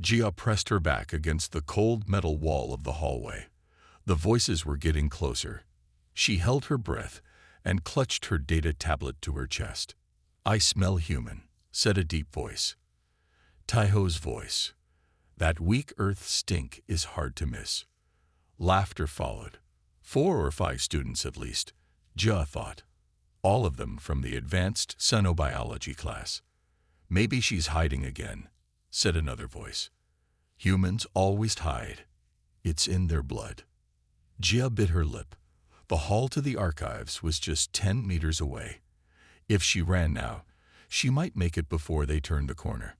Jia pressed her back against the cold metal wall of the hallway. The voices were getting closer. She held her breath and clutched her data tablet to her chest. "I smell human," said a deep voice. Taiho's voice. That weak earth stink is hard to miss. Laughter followed. 4 or 5 students at least, Jia thought. All of them from the advanced xenobiology class. "Maybe she's hiding again," said another voice. "Humans always hide. It's in their blood." Jia bit her lip. The hall to the archives was just 10 meters away. If she ran now, she might make it before they turned the corner.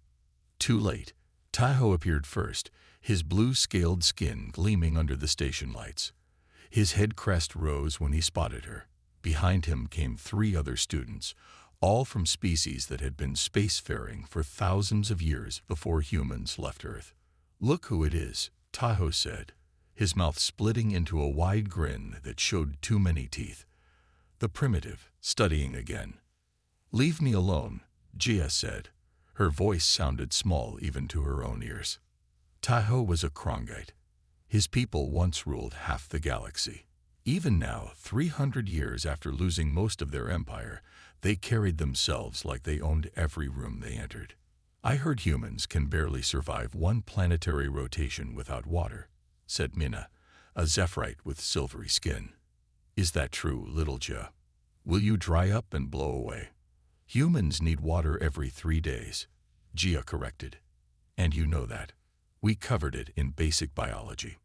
Too late. Taiho appeared first, his blue-scaled skin gleaming under the station lights. His head crest rose when he spotted her. Behind him came 3 other students, all from species that had been spacefaring for thousands of years before humans left Earth. "Look who it is," Taiho said, his mouth splitting into a wide grin that showed too many teeth. "The primitive, studying again." "Leave me alone," Jia said. Her voice sounded small even to her own ears. Taiho was a Krongite. His people once ruled half the galaxy. Even now, 300 years after losing most of their empire, they carried themselves like they owned every room they entered. "I heard humans can barely survive 1 planetary rotation without water," said Mina, a Zephyrite with silvery skin. "Is that true, little Jia? Will you dry up and blow away?" "Humans need water every 3 days," Jia corrected. "And you know that. We covered it in basic biology."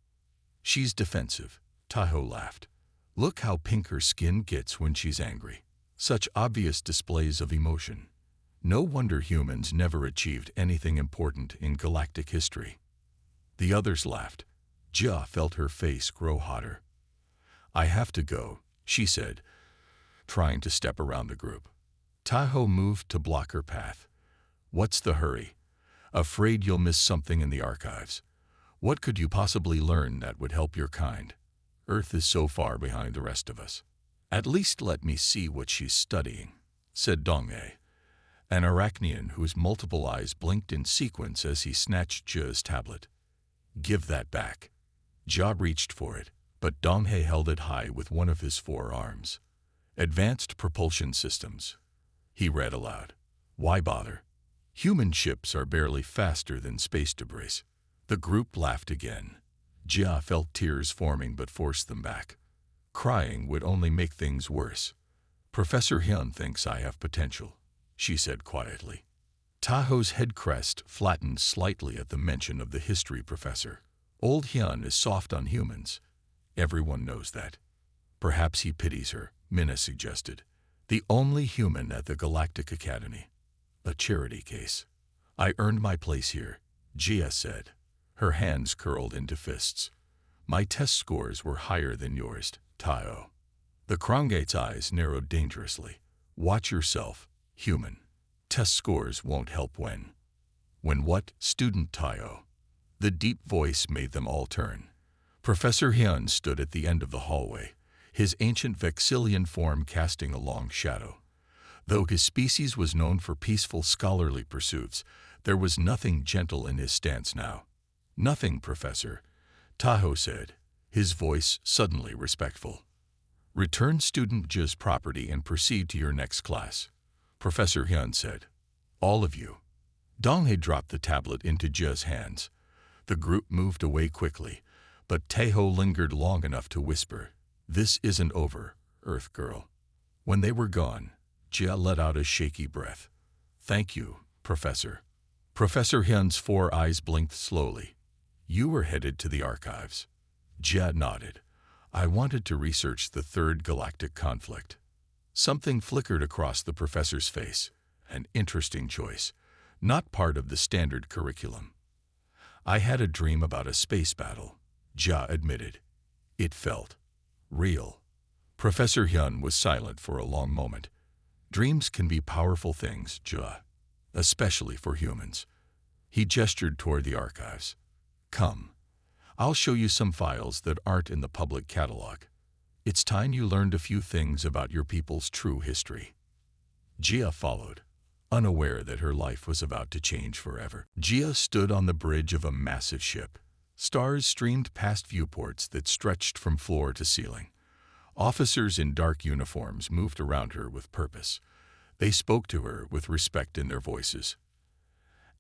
"She's defensive," Taiho laughed. "Look how pink her skin gets when she's angry. Such obvious displays of emotion. No wonder humans never achieved anything important in galactic history." The others laughed. Jia felt her face grow hotter. "I have to go," she said, trying to step around the group. Taiho moved to block her path. "What's the hurry? Afraid you'll miss something in the archives? What could you possibly learn that would help your kind? Earth is so far behind the rest of us." "At least let me see what she's studying," said Donghae, an Arachnian whose multiple eyes blinked in sequence as he snatched Jia's tablet. "Give that back." Jia reached for it, but Donghae held it high with one of his 4 arms. "Advanced propulsion systems," he read aloud. "Why bother? Human ships are barely faster than space debris." The group laughed again. Jia felt tears forming but forced them back. Crying would only make things worse. "Professor Hyun thinks I have potential," she said quietly. Taiho's head crest flattened slightly at the mention of the history professor. "Old Hyun is soft on humans. Everyone knows that." "Perhaps he pities her," Mina suggested. "The only human at the Galactic Academy. A charity case." "I earned my place here," Jia said. Her hands curled into fists. "My test scores were higher than yours, Taiho." The Krongite's eyes narrowed dangerously. "Watch yourself, human. Test scores won't help when." "When what, student Taiho?" The deep voice made them all turn. Professor Hyun stood at the end of the hallway, his ancient Vexillian form casting a long shadow. Though his species was known for peaceful scholarly pursuits, there was nothing gentle in his stance now. "Nothing, Professor," Taiho said, his voice suddenly respectful. "Return student Jia's property and proceed to your next class," Professor Hyun said. "All of you." Donghae dropped the tablet into Jia's hands. The group moved away quickly, but Taiho lingered long enough to whisper, "This isn't over, Earth Girl." When they were gone, Jia let out a shaky breath. "Thank you, Professor." Professor Hyun's 4 eyes blinked slowly. "You were headed to the archives." Jia nodded. "I wanted to research the 3rd galactic conflict." Something flickered across the professor's face. An interesting choice, not part of the standard curriculum. "I had a dream about a space battle," Jia admitted. "It felt real." Professor Hyun was silent for a long moment. "Dreams can be powerful things, Jia, especially for humans." He gestured toward the archives. "Come. I'll show you some files that aren't in the public catalog. It's time you learned a few things about your people's true history." Jia followed. unaware that her life was about to change forever. Gia stood on the bridge of a massive ship. Stars streamed past viewports that stretched from floor to ceiling. Officers in dark uniforms moved around her with purpose. They spoke to her with respect in their voices.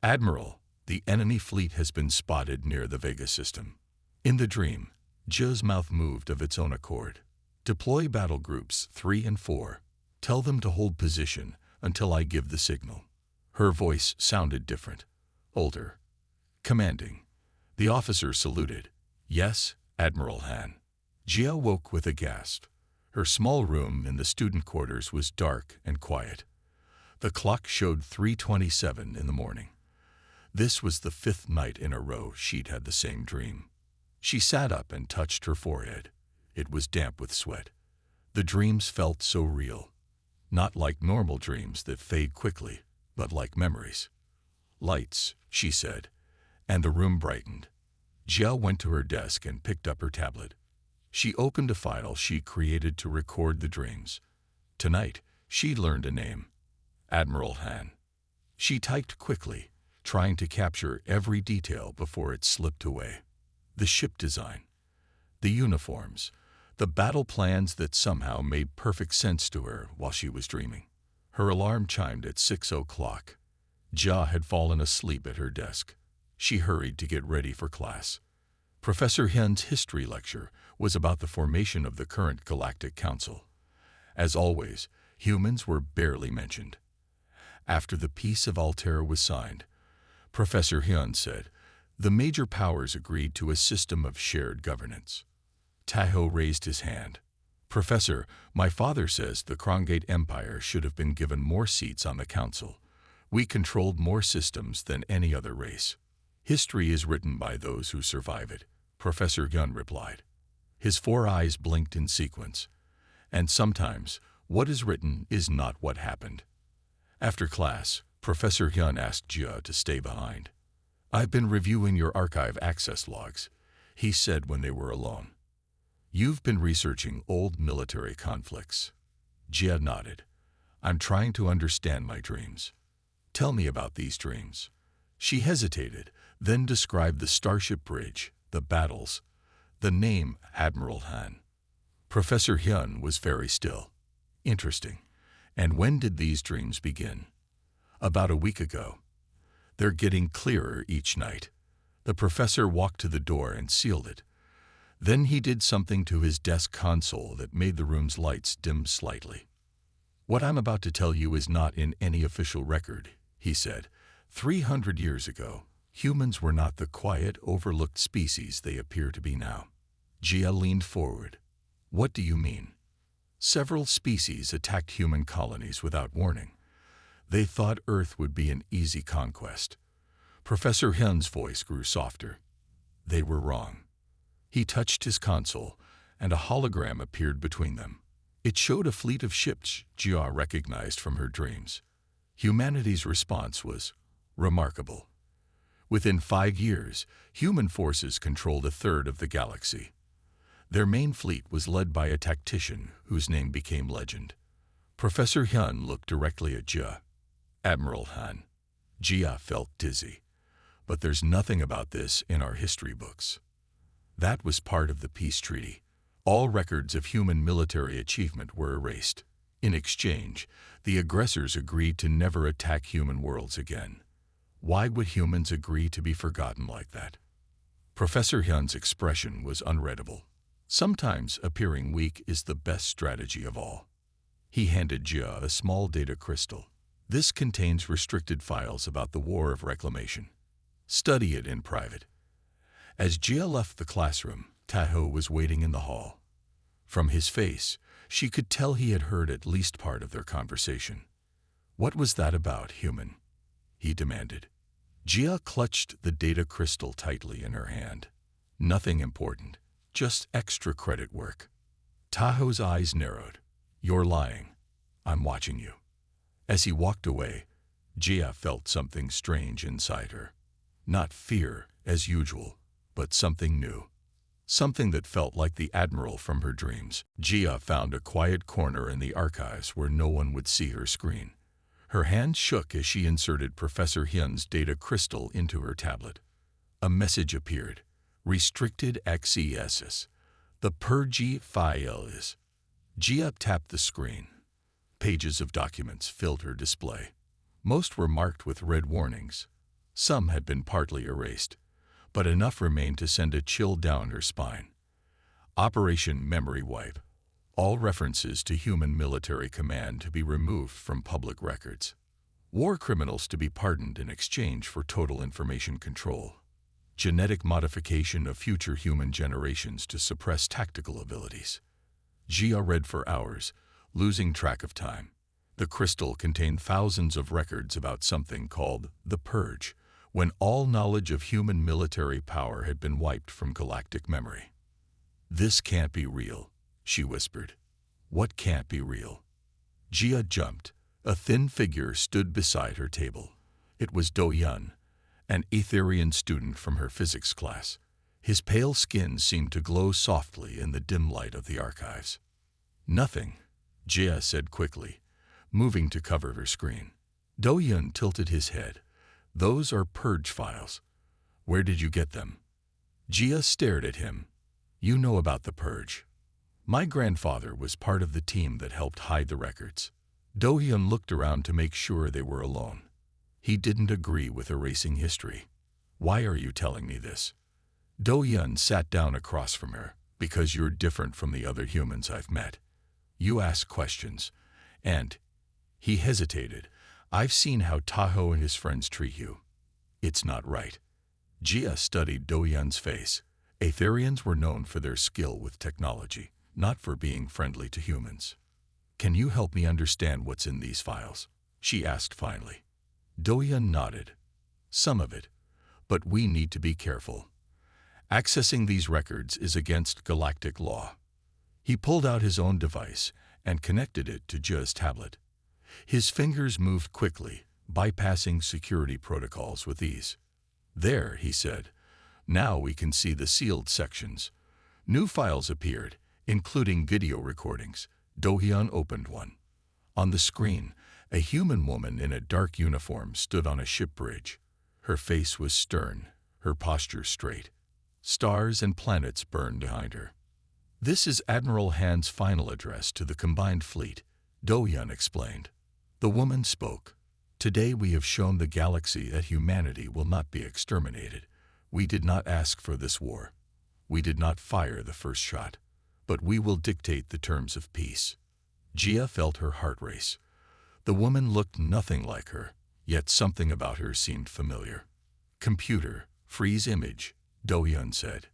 "Admiral, the enemy fleet has been spotted near the Vega system." In the dream, Jia's mouth moved of its own accord. "Deploy battle groups 3 and 4. Tell them to hold position until I give the signal." Her voice sounded different, older, commanding. The officer saluted. "Yes, Admiral Han." Jia woke with a gasp. Her small room in the student quarters was dark and quiet. The clock showed 3:27 in the morning. This was the 5th night in a row she'd had the same dream. She sat up and touched her forehead. It was damp with sweat. The dreams felt so real. Not like normal dreams that fade quickly, but like memories. "Lights," she said, and the room brightened. Jia went to her desk and picked up her tablet. She opened a file she created to record the dreams. Tonight, she learned a name: Admiral Han. She typed quickly, trying to capture every detail before it slipped away. The ship design, the uniforms, the battle plans that somehow made perfect sense to her while she was dreaming. Her alarm chimed at 6 o'clock. Jia had fallen asleep at her desk. She hurried to get ready for class. Professor Hyun's history lecture was about the formation of the current Galactic Council. As always, humans were barely mentioned. After the Peace of Altair was signed, Professor Hyun said, the major powers agreed to a system of shared governance. Tahoe raised his hand. "Professor, my father says the Krongate Empire should have been given more seats on the council. We controlled more systems than any other race." "History is written by those who survive it," Professor Hyun replied. His 4 eyes blinked in sequence. "And sometimes, what is written is not what happened." After class, Professor Hyun asked Jia to stay behind. "I've been reviewing your archive access logs," he said when they were alone. "You've been researching old military conflicts." Jia nodded. "I'm trying to understand my dreams." "Tell me about these dreams." She hesitated, then described the Starship Bridge, the battles, the name Admiral Han. Professor Hyun was very still. "Interesting. And when did these dreams begin?" "About a week ago. They're getting clearer each night." The professor walked to the door and sealed it. Then he did something to his desk console that made the room's lights dim slightly. "What I'm about to tell you is not in any official record," he said. 300 years ago, humans were not the quiet, overlooked species they appear to be now." Jia leaned forward. "What do you mean?" "Several species attacked human colonies without warning. They thought Earth would be an easy conquest." Professor Hyun's voice grew softer. "They were wrong." He touched his console, and a hologram appeared between them. It showed a fleet of ships Jia recognized from her dreams. Humanity's response was remarkable. Within 5 years, human forces controlled a third of the galaxy. Their main fleet was led by a tactician whose name became legend. Professor Hyun looked directly at Jia. "Admiral Han." Jia felt dizzy. "But there's nothing about this in our history books." That was part of the peace treaty. All records of human military achievement were erased. In exchange, the aggressors agreed to never attack human worlds again. Why would humans agree to be forgotten like that? Professor Hyun's expression was unreadable. Sometimes appearing weak is the best strategy of all. He handed Jia a small data crystal. "This contains restricted files about the War of Reclamation. Study it in private." As Jia left the classroom, Tahoe was waiting in the hall. From his face, she could tell he had heard at least part of their conversation. "What was that about, human?" he demanded. Jia clutched the data crystal tightly in her hand. "Nothing important, just extra credit work." Tahoe's eyes narrowed. "You're lying. I'm watching you." As he walked away, Jia felt something strange inside her. Not fear, as usual, but something new. Something that felt like the Admiral from her dreams. Jia found a quiet corner in the archives where no one would see her screen. Her hand shook as she inserted Professor Hyun's data crystal into her tablet. A message appeared. Restricted access. The purge file is. Jia tapped the screen. Pages of documents filled her display. Most were marked with red warnings. Some had been partly erased, but enough remained to send a chill down her spine. Operation Memory Wipe. All references to human military command to be removed from public records. War criminals to be pardoned in exchange for total information control. Genetic modification of future human generations to suppress tactical abilities. Jia read for hours, losing track of time. The crystal contained thousands of records about something called the Purge, when all knowledge of human military power had been wiped from galactic memory. "This can't be real," she whispered. "What can't be real?" Jia jumped. A thin figure stood beside her table. It was Do-Yun, an Aetherian student from her physics class. His pale skin seemed to glow softly in the dim light of the archives. "Nothing," Jia said quickly, moving to cover her screen. Do-Yun tilted his head. "Those are purge files. Where did you get them?" Jia stared at him. "You know about the purge. My grandfather was part of the team that helped hide the records." Do-Hyun looked around to make sure they were alone. He didn't agree with erasing history. "Why are you telling me this?" Do-Hyun sat down across from her. "Because you're different from the other humans I've met. You ask questions, and..." He hesitated. "I've seen how Tahoe and his friends treat you. It's not right." Jia studied Do-Hyun's face. Aetherians were known for their skill with technology, not for being friendly to humans. "Can you help me understand what's in these files?" she asked finally. Do-Hyun nodded. "Some of it, but we need to be careful. Accessing these records is against galactic law." He pulled out his own device and connected it to Jia's tablet. His fingers moved quickly, bypassing security protocols with ease. "There," he said. "Now we can see the sealed sections." New files appeared, including video recordings. Do-Hyun opened one. On the screen, a human woman in a dark uniform stood on a ship bridge. Her face was stern, her posture straight. Stars and planets burned behind her. "This is Admiral Han's final address to the combined fleet," Do-Hyun explained. The woman spoke. "Today we have shown the galaxy that humanity will not be exterminated. We did not ask for this war. We did not fire the first shot. But we will dictate the terms of peace." Jia felt her heart race. The woman looked nothing like her, yet something about her seemed familiar. "Computer, freeze image," Do-Hyun said.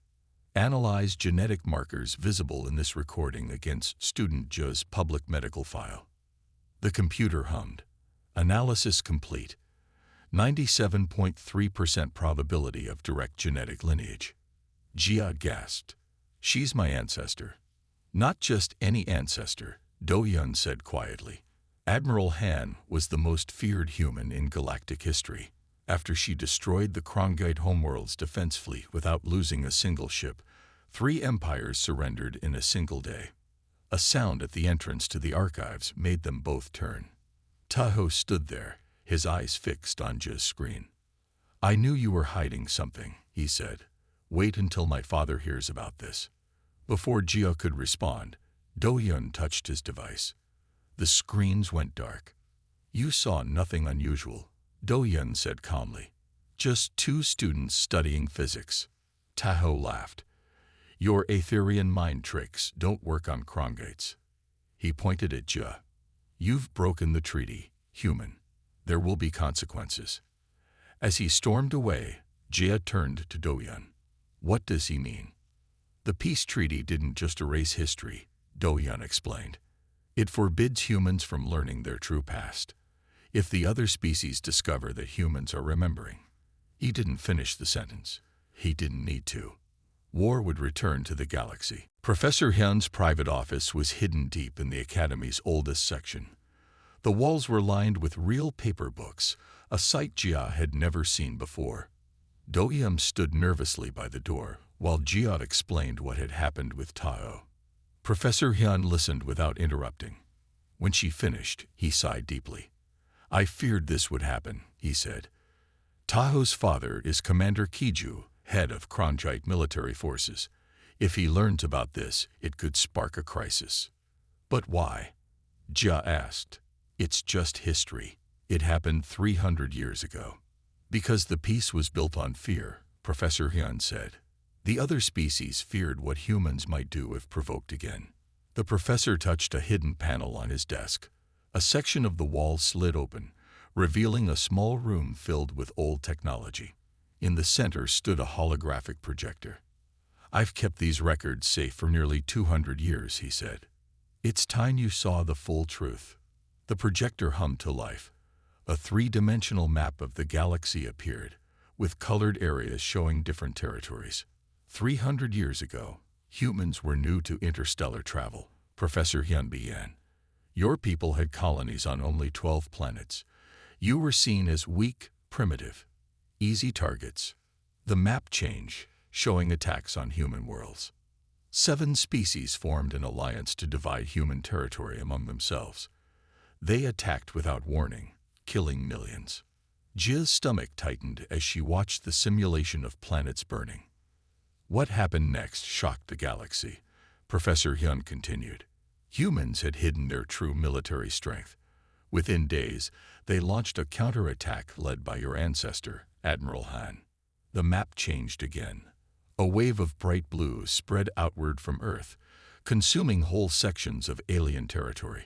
"Analyze genetic markers visible in this recording against student Jia's public medical file." The computer hummed. "Analysis complete. 97.3% probability of direct genetic lineage." Jia gasped. "She's my ancestor." "Not just any ancestor," Do-Hyun said quietly. "Admiral Han was the most feared human in galactic history. After she destroyed the Krongite homeworld's defense fleet without losing a single ship, 3 empires surrendered in a single day. A sound at the entrance to the archives made them both turn. Tahoe stood there, his eyes fixed on Jia's screen. "I knew you were hiding something," he said. "Wait until my father hears about this." Before Jia could respond, Do-Hyun touched his device. The screens went dark. "You saw nothing unusual," Do-Hyun said calmly. "Just 2 students studying physics." Tahoe laughed. "Your Aetherian mind tricks don't work on Krongites." He pointed at Jia. "You've broken the treaty, human. There will be consequences." As he stormed away, Jia turned to Do-Hyun. "What does he mean?" "The peace treaty didn't just erase history," Do-Hyun explained. "It forbids humans from learning their true past. If the other species discover that humans are remembering..." He didn't finish the sentence. He didn't need to. War would return to the galaxy. Professor Hyun's private office was hidden deep in the Academy's oldest section. The walls were lined with real paper books, a sight Jia had never seen before. Do-Hyun stood nervously by the door, while Jia explained what had happened with Tahoe. Professor Hyun listened without interrupting. When she finished, he sighed deeply. I feared this would happen, he said. Taho's father is Commander Kiju, head of Krongite military forces. If he learns about this, it could spark a crisis. But why? Jia asked. It's just history. It happened 300 years ago. Because the peace was built on fear, Professor Hyun said. The other species feared what humans might do if provoked again. The professor touched a hidden panel on his desk. A section of the wall slid open, revealing a small room filled with old technology. In the center stood a holographic projector. I've kept these records safe for nearly 200 years, he said. It's time you saw the full truth. The projector hummed to life. A three-dimensional map of the galaxy appeared, with colored areas showing different territories. 300 years ago, humans were new to interstellar travel, Professor Hyun began. Your people had colonies on only 12 planets. You were seen as weak, primitive, easy targets. The map changed, showing attacks on human worlds. 7 species formed an alliance to divide human territory among themselves. They attacked without warning, killing millions. Jia's stomach tightened as she watched the simulation of planets burning. What happened next shocked the galaxy, Professor Hyun continued. Humans had hidden their true military strength. Within days, they launched a counterattack led by your ancestor, Admiral Han. The map changed again. A wave of bright blue spread outward from Earth, consuming whole sections of alien territory.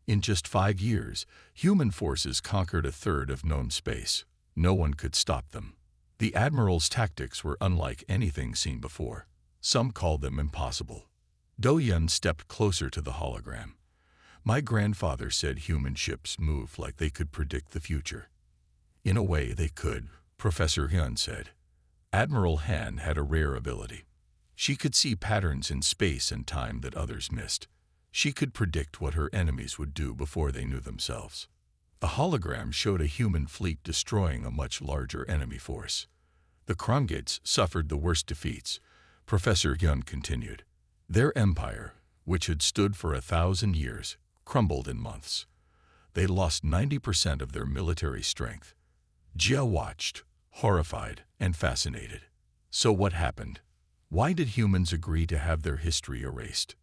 In just 5 years, human forces conquered a third of known space. No one could stop them. The Admiral's tactics were unlike anything seen before. Some called them impossible. Do-Yun stepped closer to the hologram. My grandfather said human ships moved like they could predict the future. In a way they could, Professor Hyun said. Admiral Han had a rare ability. She could see patterns in space and time that others missed. She could predict what her enemies would do before they knew themselves. The hologram showed a human fleet destroying a much larger enemy force. The Krongites suffered the worst defeats, Professor Hyun continued. Their empire, which had stood for 1,000 years, crumbled in months. They lost 90% of their military strength. Jia watched, horrified and fascinated. So what happened? Why did humans agree to have their history erased?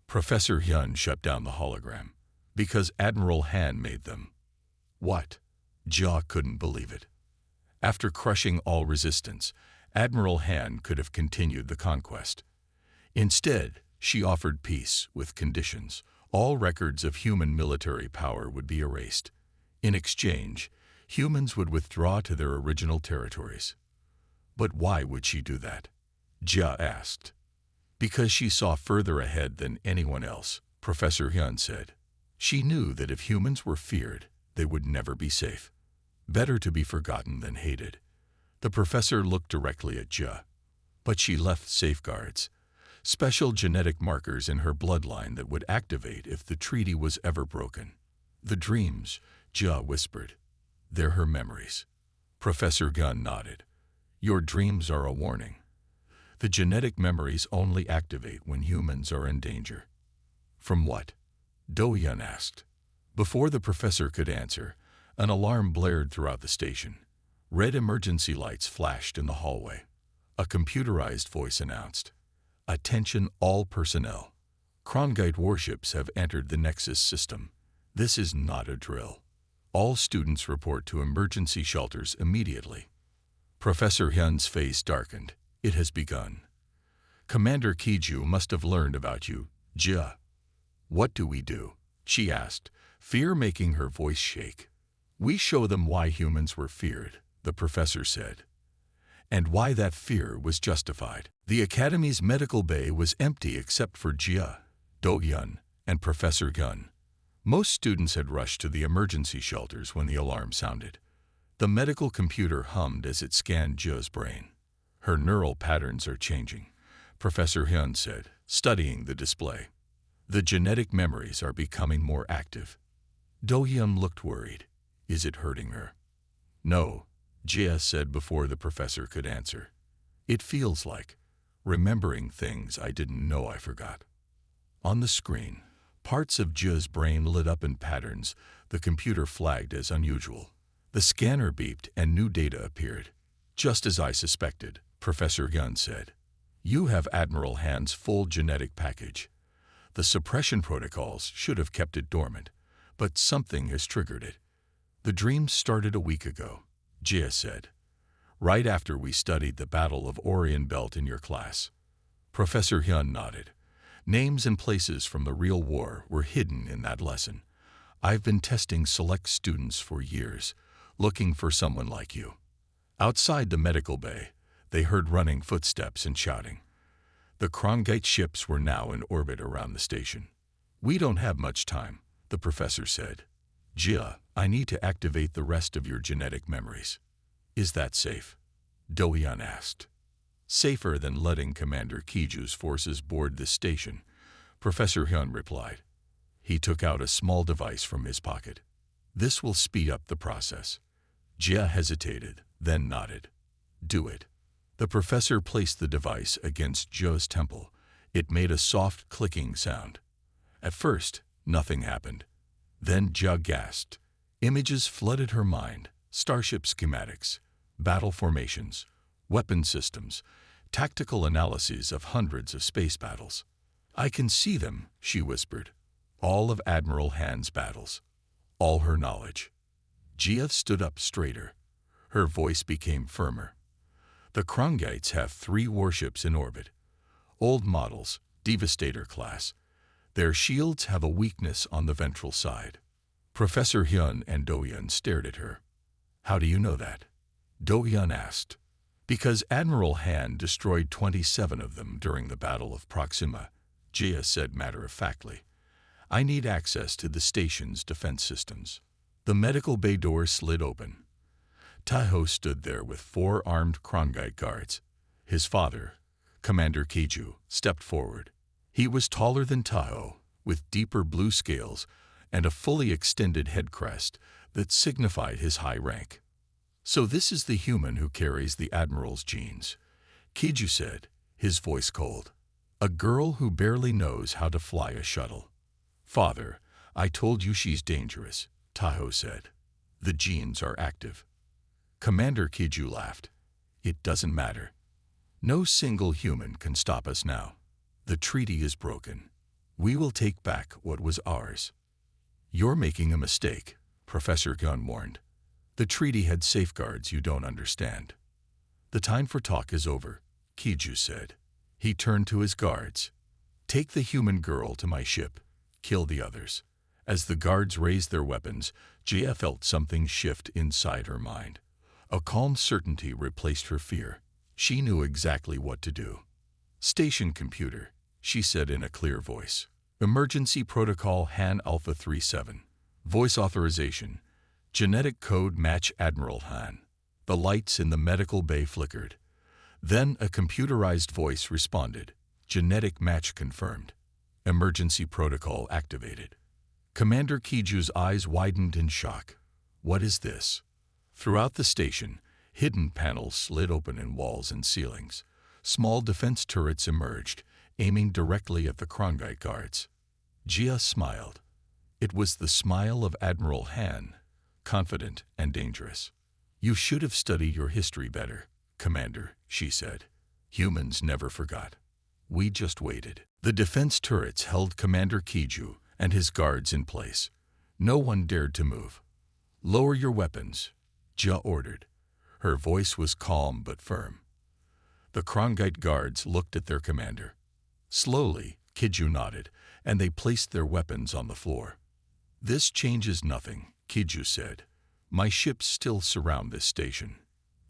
Professor Hyun shut down the hologram. Because Admiral Han made them. What? Jia couldn't believe it. After crushing all resistance, Admiral Han could have continued the conquest. Instead, she offered peace with conditions. All records of human military power would be erased. In exchange, humans would withdraw to their original territories. But why would she do that? Jia asked. Because she saw further ahead than anyone else, Professor Hyun said. She knew that if humans were feared, they would never be safe. Better to be forgotten than hated. The professor looked directly at Jia. But she left safeguards. Special genetic markers in her bloodline that would activate if the treaty was ever broken. The dreams, Jia whispered. They're her memories. Professor Gunn nodded. Your dreams are a warning. The genetic memories only activate when humans are in danger. From what? Do-Yun asked. Before the professor could answer, an alarm blared throughout the station. Red emergency lights flashed in the hallway. A computerized voice announced, "Attention all personnel. Krongite warships have entered the Nexus system. This is not a drill. All students report to emergency shelters immediately." Professor Hyun's face darkened. It has begun. Commander Kiju must have learned about you, Jia. What do we do? She asked, fear making her voice shake. We show them why humans were feared, the professor said, and why that fear was justified. The Academy's medical bay was empty except for Jia, Do-Yun, and Professor Gun. Most students had rushed to the emergency shelters when the alarm sounded. The medical computer hummed as it scanned Jia's brain. Her neural patterns are changing, Professor Hyun said, studying the display. The genetic memories are becoming more active. Do-Hyun looked worried. Is it hurting her? No, Jia said before the professor could answer. It feels like remembering things I didn't know I forgot. On the screen, Parts of Jia's brain lit up in patterns the computer flagged as unusual. The scanner beeped and new data appeared. Just as I suspected, Professor Yun said. You have Admiral Han's full genetic package. The suppression protocols should have kept it dormant, but something has triggered it. The dream started a week ago, Jia said. Right after we studied the Battle of Orion Belt in your class. Professor Hyun nodded. Names and places from the real war were hidden in that lesson. I've been testing select students for years, looking for someone like you. Outside the medical bay, they heard running footsteps and shouting. The Krongite ships were now in orbit around the station. We don't have much time, the professor said. Jia, I need to activate the rest of your genetic memories. Is that safe? Do-yeon asked. Safer than letting Commander Kiju's forces board this station, Professor Hyun replied. He took out a small device from his pocket. This will speed up the process. Jia hesitated, then nodded. Do it. The professor placed the device against Jia's temple. It made a soft clicking sound. At first, nothing happened. Then Jia gasped. Images flooded her mind. Starship schematics, battle formations, weapon systems, tactical analyses of hundreds of space battles. I can see them, she whispered. All of Admiral Han's battles. All her knowledge. Jia stood up straighter. Her voice became firmer. The Krongites have 3 warships in orbit. Old models, Devastator class. Their shields have a weakness on the ventral side. Professor Hyun and Do-yeon stared at her. How do you know that? Do-yeon asked. Because Admiral Han destroyed 27 of them during the Battle of Proxima, Jia said matter-of-factly. I need access to the station's defense systems. The medical bay door slid open. Taho stood there with 4 armed Krongite guards. His father, Commander Kiju, stepped forward. He was taller than Taho, with deeper blue scales and a fully extended head crest that signified his high rank. So this is the human who carries the Admiral's genes, Kiju said, his voice cold. A girl who barely knows how to fly a shuttle. Father, I told you she's dangerous, Taho said. The genes are active. Commander Kiju laughed. It doesn't matter. No single human can stop us now. The treaty is broken. We will take back what was ours. You're making a mistake, Professor Gunn warned. The treaty had safeguards you don't understand. The time for talk is over, Kiju said. He turned to his guards. Take the human girl to my ship. Kill the others. As the guards raised their weapons, Jia felt something shift inside her mind. A calm certainty replaced her fear. She knew exactly what to do. Station computer, she said in a clear voice. Emergency protocol Han Alpha 37. Voice authorization. Genetic code match Admiral Han. The lights in the medical bay flickered. Then a computerized voice responded. Genetic match confirmed. Emergency protocol activated. Commander Kiju's eyes widened in shock. What is this? Throughout the station, hidden panels slid open in walls and ceilings. Small defense turrets emerged, aiming directly at the Krongite guards. Jia smiled. It was the smile of Admiral Han, confident and dangerous. You should have studied your history better, Commander, she said. Humans never forgot. We just waited. The defense turrets held Commander Kiju and his guards in place. No one dared to move. Lower your weapons, Jia ordered. Her voice was calm but firm. The Krongite guards looked at their commander. Slowly, Kiju nodded, and they placed their weapons on the floor. This changes nothing, Kiju said. My ships still surround this station.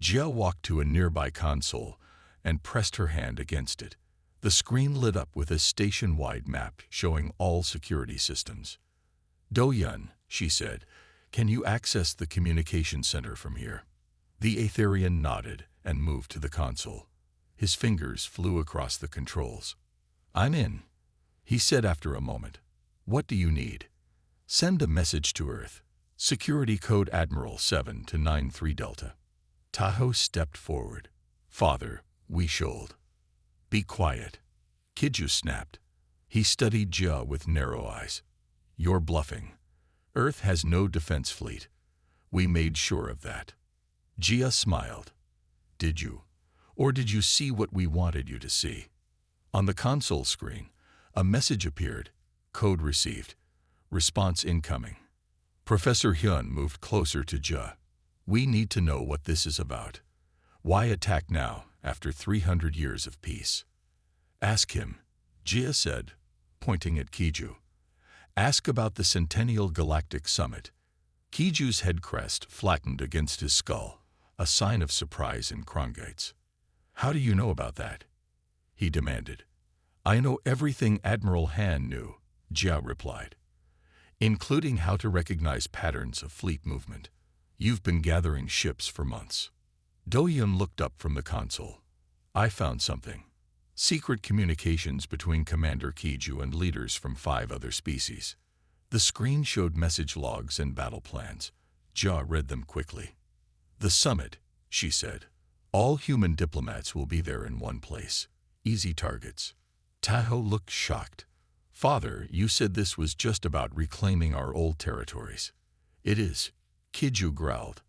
Jia walked to a nearby console and pressed her hand against it. The screen lit up with a station-wide map showing all security systems. Do-yeon, she said, can you access the communication center from here? The Aetherian nodded and moved to the console. His fingers flew across the controls. I'm in, he said after a moment. What do you need? Send a message to Earth. Security code Admiral 7 to 93 Delta. Taho stepped forward. Father, we should. Be quiet. Kiju snapped. He studied Jia with narrow eyes. You're bluffing. Earth has no defense fleet. We made sure of that. Jia smiled. Did you? Or did you see what we wanted you to see? On the console screen, a message appeared. Code received. Response incoming. Professor Hyun moved closer to Jia. We need to know what this is about. Why attack now, after 300 years of peace? Ask him, Jia said, pointing at Kiju. Ask about the Centennial Galactic Summit. Kiju's head crest flattened against his skull, a sign of surprise in Krongates. How do you know about that? He demanded. I know everything Admiral Han knew, Jia replied, including how to recognize patterns of fleet movement. You've been gathering ships for months. Do-Yun looked up from the console. I found something. Secret communications between Commander Kiju and leaders from 5 other species. The screen showed message logs and battle plans. Jia read them quickly. The summit, she said. All human diplomats will be there in one place. Easy targets. Tahoe looked shocked. Father, you said this was just about reclaiming our old territories. It is, Kiju growled.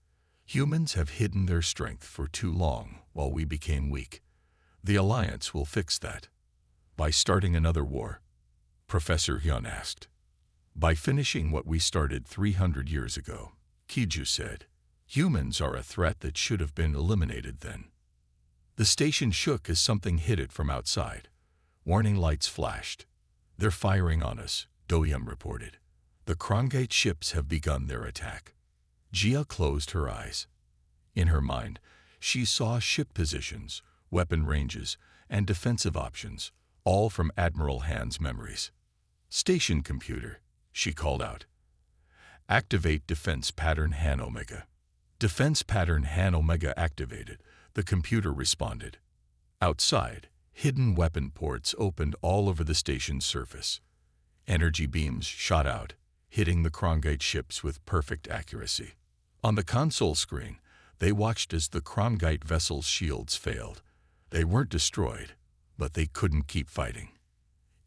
Humans have hidden their strength for too long while we became weak. The Alliance will fix that. By starting another war? Professor Hyun asked. By finishing what we started 300 years ago, Kiju said. Humans are a threat that should have been eliminated then. The station shook as something hit it from outside. Warning lights flashed. They're firing on us, Do-Yun reported. The Krongate ships have begun their attack. Jia closed her eyes. In her mind, she saw ship positions, weapon ranges, and defensive options, all from Admiral Han's memories. Station computer, she called out. Activate defense pattern Han Omega. Defense pattern Han Omega activated, the computer responded. Outside, hidden weapon ports opened all over the station's surface. Energy beams shot out, hitting the Krongate ships with perfect accuracy. On the console screen, they watched as the Krongate vessels' shields failed. They weren't destroyed, but they couldn't keep fighting.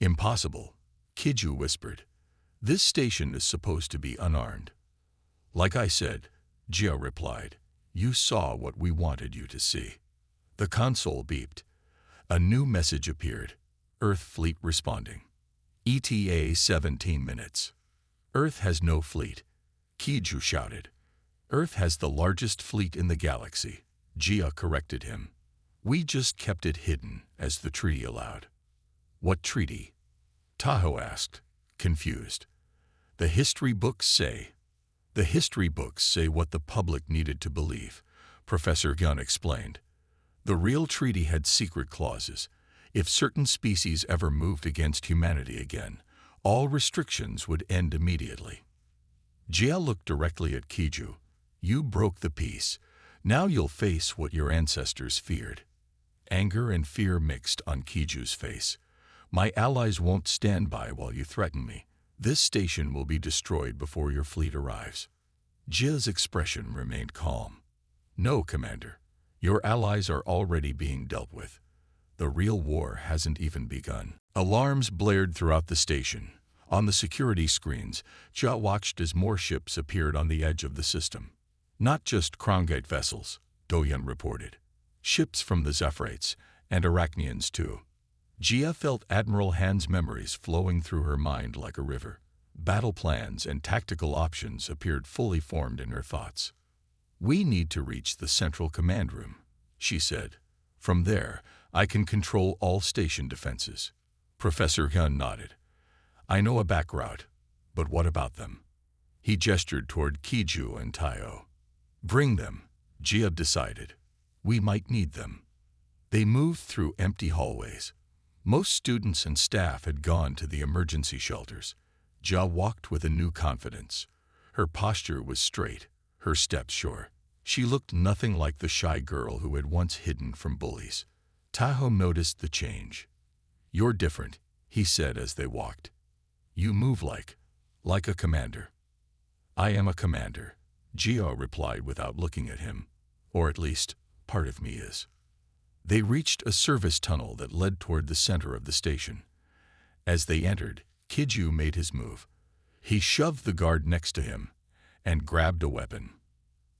Impossible, Kiju whispered. This station is supposed to be unarmed. Like I said, Jia replied, you saw what we wanted you to see. The console beeped. A new message appeared. Earth fleet responding. ETA 17 minutes. Earth has no fleet, Kiju shouted. Earth has the largest fleet in the galaxy, Jia corrected him. We just kept it hidden, as the treaty allowed. What treaty? Tahoe asked, confused. The history books say. The history books say what the public needed to believe, Professor Gunn explained. The real treaty had secret clauses. If certain species ever moved against humanity again, all restrictions would end immediately. Jia looked directly at Kiju. You broke the peace. Now you'll face what your ancestors feared. Anger and fear mixed on Kiju's face. My allies won't stand by while you threaten me. This station will be destroyed before your fleet arrives. Jia's expression remained calm. No, Commander. Your allies are already being dealt with. The real war hasn't even begun. Alarms blared throughout the station. On the security screens, Jia watched as more ships appeared on the edge of the system. Not just Krongate vessels, Do-Yun reported. Ships from the Zephyrites, and Arachnians too. Jia felt Admiral Han's memories flowing through her mind like a river. Battle plans and tactical options appeared fully formed in her thoughts. We need to reach the central command room, she said. From there, I can control all station defenses. Professor Hyun nodded. I know a back route, but what about them? He gestured toward Kiju and Tayo. Bring them, Jia decided. We might need them. They moved through empty hallways. Most students and staff had gone to the emergency shelters. Jia walked with a new confidence. Her posture was straight, her steps sure. She looked nothing like the shy girl who had once hidden from bullies. Tahoe noticed the change. You're different, he said as they walked. You move like a commander. I am a commander, Jia replied without looking at him. Or at least, part of me is. They reached a service tunnel that led toward the center of the station. As they entered, Kiju made his move. He shoved the guard next to him and grabbed a weapon.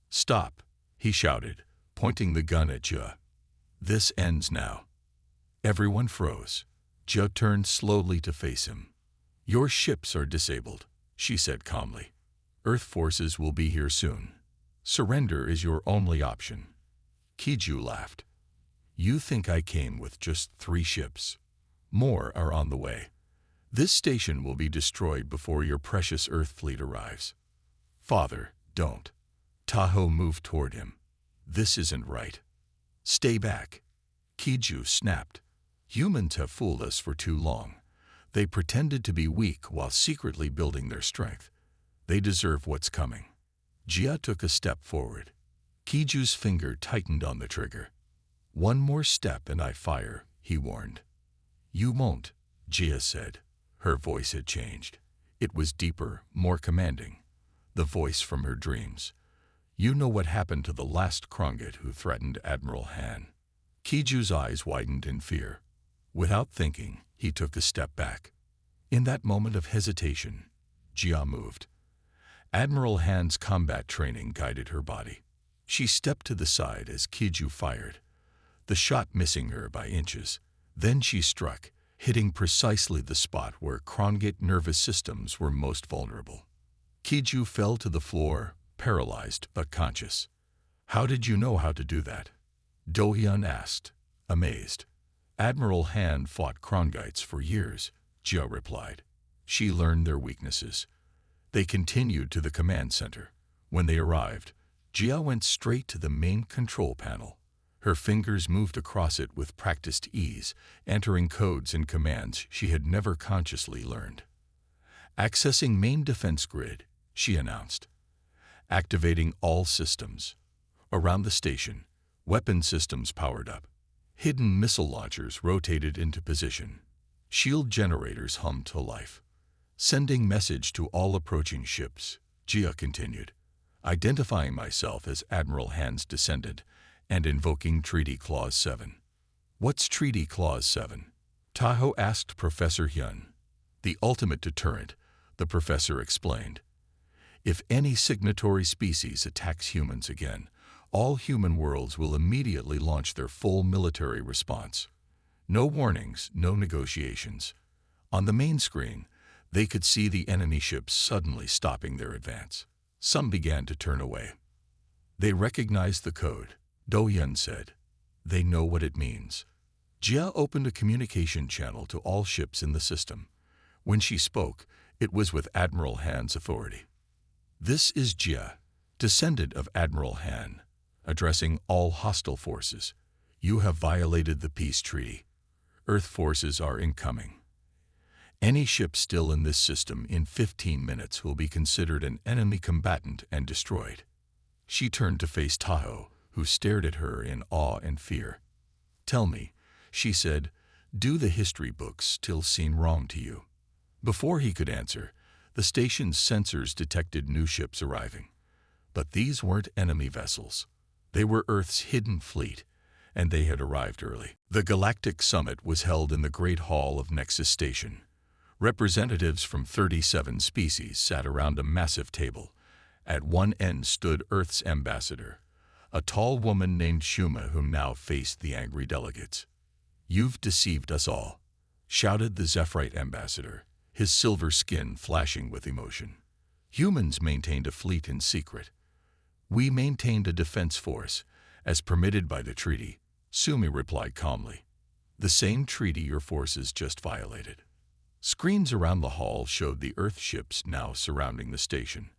"Stop," he shouted, pointing the gun at Jia. "This ends now." Everyone froze. Jia turned slowly to face him. "Your ships are disabled," she said calmly. "Earth forces will be here soon. Surrender is your only option." Kiju laughed. "You think I came with just 3 ships? More are on the way. This station will be destroyed before your precious Earth fleet arrives." "Father, don't." Tahoe moved toward him. "This isn't right." "Stay back." Kiju snapped. "Humans have fooled us for too long. They pretended to be weak while secretly building their strength. They deserve what's coming." Jia took a step forward. Kiju's finger tightened on the trigger. "One more step and I fire," he warned. "You won't," Jia said. Her voice had changed. It was deeper, more commanding. The voice from her dreams. "You know what happened to the last Krongit who threatened Admiral Han." Kiju's eyes widened in fear. Without thinking, he took a step back. In that moment of hesitation, Jia moved. Admiral Han's combat training guided her body. She stepped to the side as Kiju fired, the shot missing her by inches. Then she struck, hitting precisely the spot where Krongit nervous systems were most vulnerable. Kiju fell to the floor, paralyzed but conscious. "How did you know how to do that?" Do-hyun asked, amazed. "Admiral Han fought Krongites for years," Jia replied. "She learned their weaknesses." They continued to the command center. When they arrived, Jia went straight to the main control panel. Her fingers moved across it with practiced ease, entering codes and commands she had never consciously learned. "Accessing main defense grid," she announced. "Activating all systems." Around the station, weapon systems powered up. Hidden missile launchers rotated into position. Shield generators hummed to life. "Sending message to all approaching ships," Jia continued, "identifying myself as Admiral Han's descendant and invoking Treaty Clause 7. "What's Treaty Clause 7? Tahoe asked Professor Hyun. "The ultimate deterrent," the professor explained. "If any signatory species attacks humans again, all human worlds will immediately launch their full military response. No warnings, no negotiations." On the main screen, they could see the enemy ships suddenly stopping their advance. Some began to turn away. "They recognized the code," Do-hyun said. "They know what it means." Jia opened a communication channel to all ships in the system. When she spoke, it was with Admiral Han's authority. "This is Jia, descendant of Admiral Han, addressing all hostile forces. You have violated the peace treaty. Earth forces are incoming. Any ship still in this system in 15 minutes will be considered an enemy combatant and destroyed." She turned to face Tahoe, who stared at her in awe and fear. "Tell me," she said, "do the history books still seem wrong to you?" Before he could answer, the station's sensors detected new ships arriving. But these weren't enemy vessels. They were Earth's hidden fleet, and they had arrived early. The Galactic Summit was held in the Great Hall of Nexus Station. Representatives from 37 species sat around a massive table. At one end stood Earth's ambassador, a tall woman named Shuma, whom now faced the angry delegates. "You've deceived us all," shouted the Zephyrite ambassador, his silver skin flashing with emotion. "Humans maintained a fleet in secret. We maintained a defense force, as permitted by the treaty," Sumi replied calmly. "The same treaty your forces just violated." Screens around the hall showed the Earth ships now surrounding the station.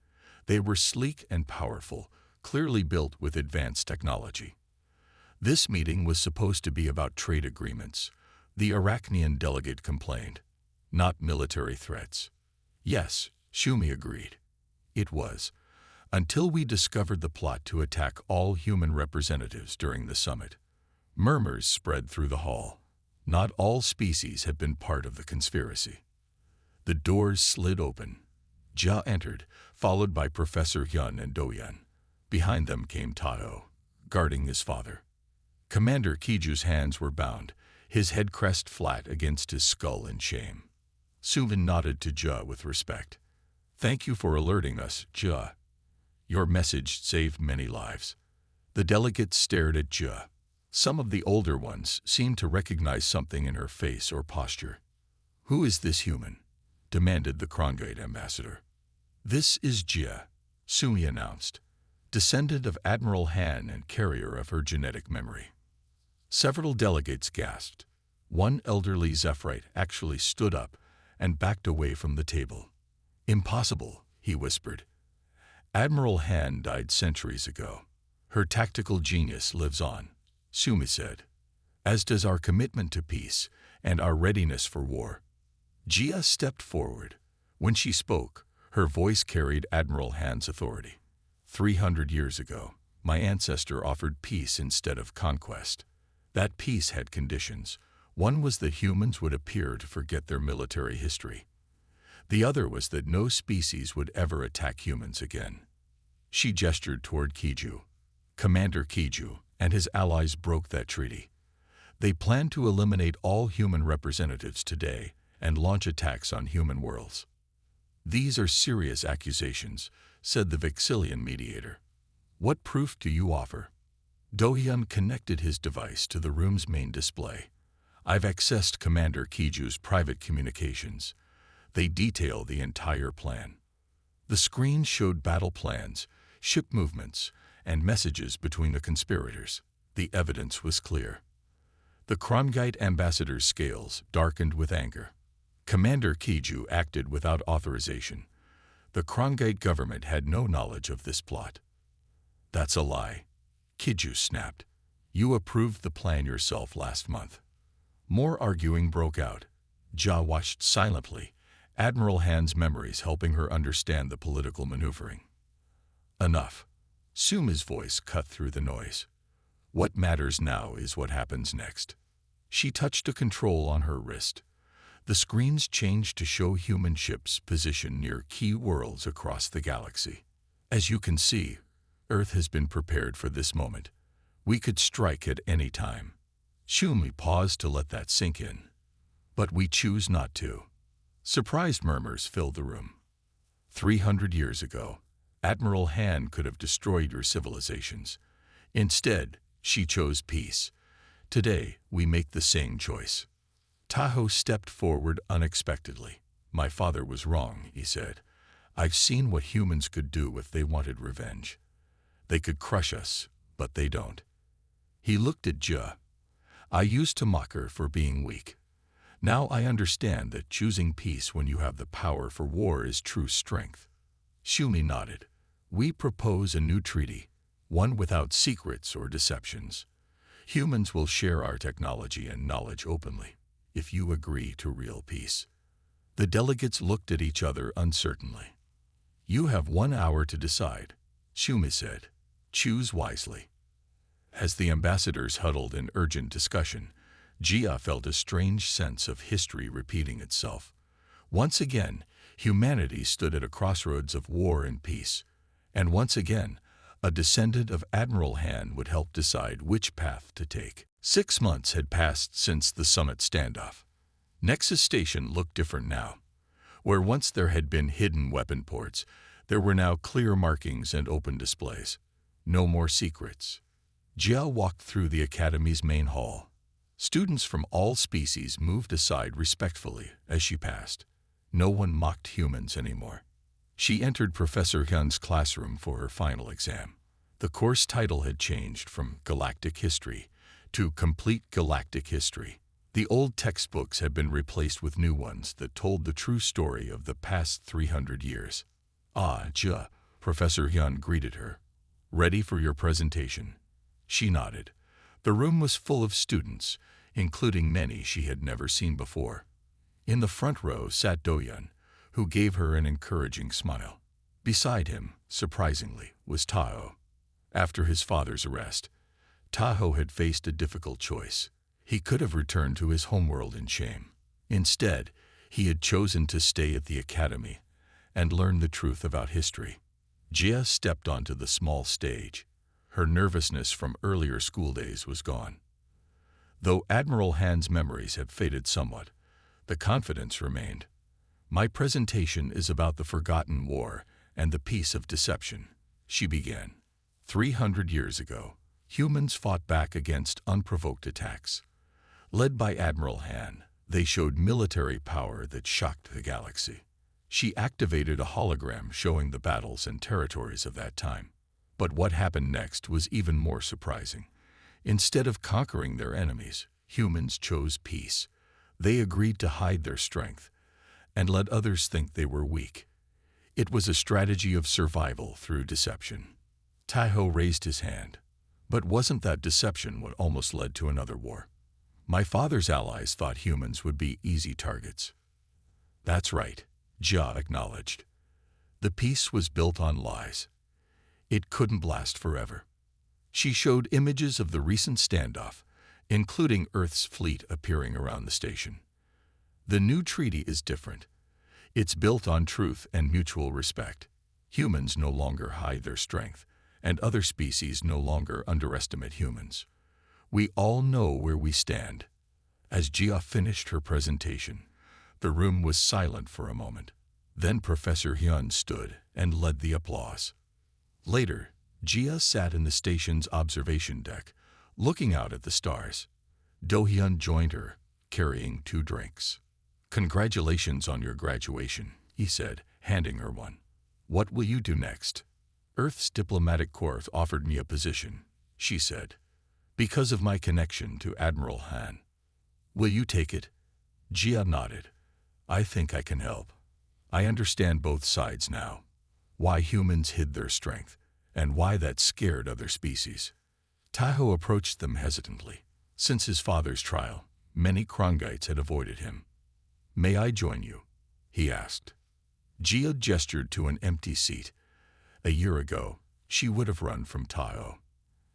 They were sleek and powerful, clearly built with advanced technology. This meeting was supposed to be about trade agreements, the Arachnian delegate complained, not military threats. "Yes," Shumi agreed. "It was, until we discovered the plot to attack all human representatives during the summit." Murmurs spread through the hall. Not all species had been part of the conspiracy. The doors slid open. Jia entered, followed by Professor Hyun and Do-hyun. Behind them came Tahoe, guarding his father. Commander Kiju's hands were bound, his head crest flat against his skull in shame. Suvin nodded to Jia with respect. Thank you for alerting us, Jia. Your message saved many lives. The delegates stared at Jia. Some of the older ones seemed to recognize something in her face or posture. Who is this human? Demanded the Krongate ambassador. This is Jia, Sumi announced, descendant of Admiral Han and carrier of her genetic memory. Several delegates gasped. One elderly Zephyrite actually stood up and backed away from the table. Impossible, he whispered. Admiral Han died centuries ago. Her tactical genius lives on, Sumi said, as does our commitment to peace and our readiness for war. Jia stepped forward. When she spoke, her voice carried Admiral Han's authority. 300 years ago, my ancestor offered peace instead of conquest. That peace had conditions. One was that humans would appear to forget their military history. The other was that no species would ever attack humans again. She gestured toward Kiju. Commander Kiju and his allies broke that treaty. They planned to eliminate all human representatives today and launch attacks on human worlds. These are serious accusations, said the Vexillian mediator. What proof do you offer? Dohyun connected his device to the room's main display. I've accessed Commander Kiju's private communications. They detail the entire plan. The screen showed battle plans, ship movements, and messages between the conspirators. The evidence was clear. The Krongite ambassador's scales darkened with anger. Commander Kiju acted without authorization. The Krongite government had no knowledge of this plot. That's a lie, Kiju snapped. You approved the plan yourself last month. More arguing broke out. Jia watched silently, Admiral Han's memories helping her understand the political maneuvering. Enough. Sumi's voice cut through the noise. What matters now is what happens next. She touched a control on her wrist. The screens changed to show human ships positioned near key worlds across the galaxy. As you can see, Earth has been prepared for this moment. We could strike at any time. Sumi paused to let that sink in. But we choose not to. Surprised murmurs filled the room. 300 years ago, Admiral Han could have destroyed your civilizations. Instead, she chose peace. Today, we make the same choice. Tahoe stepped forward unexpectedly. My father was wrong, he said. I've seen what humans could do if they wanted revenge. They could crush us, but they don't. He looked at Jia. I used to mock her for being weak. Now I understand that choosing peace when you have the power for war is true strength. Sumi nodded. We propose a new treaty, one without secrets or deceptions. Humans will share our technology and knowledge openly, if you agree to real peace. The delegates looked at each other uncertainly. You have 1 hour to decide, Sumi said. Choose wisely. As the ambassadors huddled in urgent discussion, Jia felt a strange sense of history repeating itself. Once again, humanity stood at a crossroads of war and peace. And once again, a descendant of Admiral Han would help decide which path to take. 6 months had passed since the summit standoff. Nexus Station looked different now. Where once there had been hidden weapon ports, there were now clear markings and open displays. No more secrets. Jia walked through the Academy's main hall. Students from all species moved aside respectfully as she passed. No one mocked humans anymore. She entered Professor Hyun's classroom for her final exam. The course title had changed from Galactic History to Complete Galactic History. The old textbooks had been replaced with new ones that told the true story of the past 300 years. Ah, Jia, Professor Hyun greeted her. Ready for your presentation? She nodded. The room was full of students, including many she had never seen before. In the front row sat Dohyun, who gave her an encouraging smile. Beside him, surprisingly, was Tahoe. After his father's arrest, Tahoe had faced a difficult choice. He could have returned to his homeworld in shame. Instead, he had chosen to stay at the academy and learn the truth about history. Jia stepped onto the small stage. Her nervousness from earlier school days was gone. Though Admiral Han's memories had faded somewhat, the confidence remained. My presentation is about the forgotten war and the peace of deception, she began. 300 years ago, humans fought back against unprovoked attacks. Led by Admiral Han, they showed military power that shocked the galaxy. She activated a hologram showing the battles and territories of that time. But what happened next was even more surprising. Instead of conquering their enemies, humans chose peace. They agreed to hide their strength and let others think they were weak. It was a strategy of survival through deception. Taiho raised his hand. But wasn't that deception what almost led to another war? My father's allies thought humans would be easy targets. That's right, Jia acknowledged. The peace was built on lies. It couldn't last forever. She showed images of the recent standoff, including Earth's fleet appearing around the station. The new treaty is different. It's built on truth and mutual respect. Humans no longer hide their strength, and other species no longer underestimate humans. We all know where we stand. As Jia finished her presentation, the room was silent for a moment. Then Professor Hyun stood and led the applause. Later, Jia sat in the station's observation deck, looking out at the stars. Do-hyun joined her, carrying 2 drinks. "Congratulations on your graduation," he said, handing her one. "What will you do next?" "Earth's diplomatic corps offered me a position," she said, "because of my connection to Admiral Han." "Will you take it?" Jia nodded. "I think I can help. I understand both sides now. Why humans hid their strength, and why that scared other species." Taiho approached them hesitantly. Since his father's trial, many Krongites had avoided him. "May I join you?" he asked. Jia gestured to an empty seat. A year ago, she would have run from Taiho.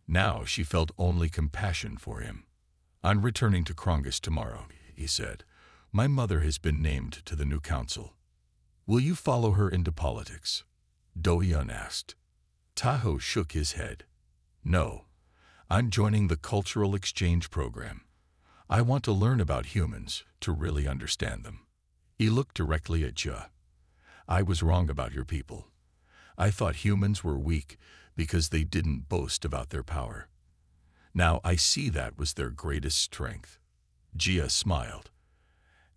Now she felt only compassion for him. "I'm returning to Krongus tomorrow," he said. "My mother has been named to the new council." "Will you follow her into politics?" Do-hyun asked. Taiho shook his head. "No, I'm joining the cultural exchange program. I want to learn about humans, to really understand them." He looked directly at Jia. "I was wrong about your people. I thought humans were weak because they didn't boast about their power. Now I see that was their greatest strength." Jia smiled.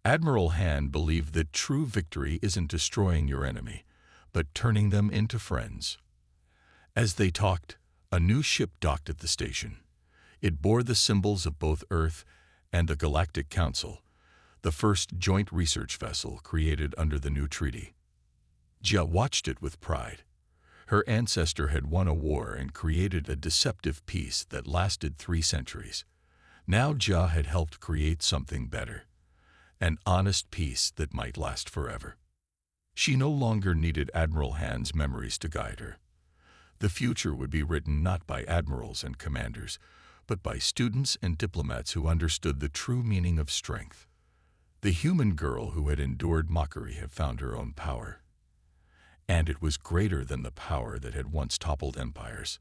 Admiral Han believed that true victory isn't destroying your enemy, but turning them into friends. As they talked, a new ship docked at the station. It bore the symbols of both Earth and the Galactic Council, the first joint research vessel created under the new treaty. Jia watched it with pride. Her ancestor had won a war and created a deceptive peace that lasted 3 centuries. Now Jia had helped create something better, an honest peace that might last forever. She no longer needed Admiral Han's memories to guide her. The future would be written not by admirals and commanders, but by students and diplomats who understood the true meaning of strength. The human girl who had endured Mockery had found her own power, and it was greater than the power that had once toppled empires.